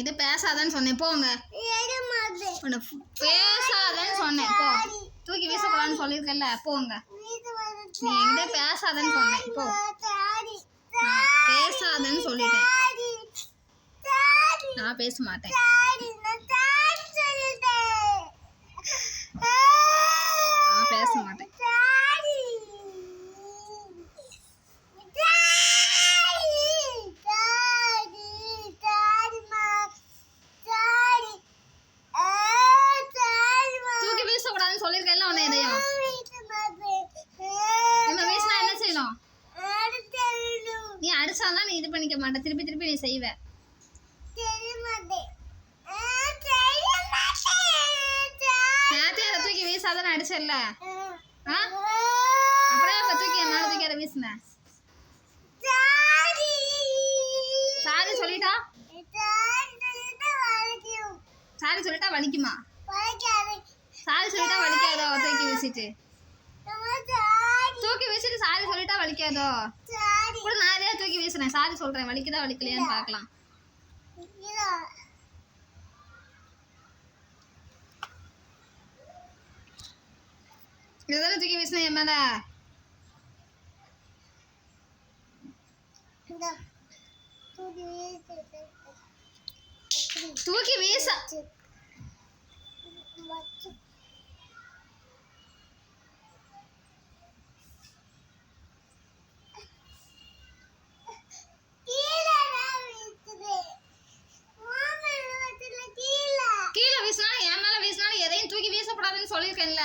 இது பேசாதன்னு சொன்னேன் போங்க. உன்னை பேசாதன்னு சொன்னேன் போ. தூக்கி வீசக்கூடாதுன்னு சொல்லியிருக்கல போங்க. நீ என்கிட்ட பேசாதன்னு சொன்னேன் போ. பேசாதன்னு சொல்லிட்டேன். நான் பேச மாட்டேன். நான் பேச மாட்டேன். தூக்கி வீசக்கூடாதுன்னு சொல்லியிருக்கேன்ல உன்னை எதையும். நம்ம வீசினா என்ன செய்யணும்? நீ அடிச்சாதான் நீ இது பண்ணிக்க மாட்ட. திருப்பி திருப்பி நீ செய்வ. நேரத்தையும் அதை தூக்கி வீசாதானே அடிச்சல. அப்புறம் இப்ப தூக்கி என் மேல தூக்கி அதை வீசின. சாரி சொல்லிட்டா? சாரி சொல்லிட்டா வலிக்குமா? சாரி சொல்லிட்டா வலிக்காதோ? தூக்கி வீசிட்டு சாரி சொல்லிட்டா வலிக்காதோ? கூட நான் எதையா தூக்கி வீசுறேன். சாரி சொல்றேன். வலிக்குதா வலிக்கலையான்னு பார்க்கலாம். இதுதானே தூக்கி வீசினேன் என் மேல. தூக்கி வீச கீழே வீசினாலும் என் மேல வீசினாலும் எதையும் தூக்கி வீசக்கூடாதுன்னு சொல்லியிருக்கேன்ல.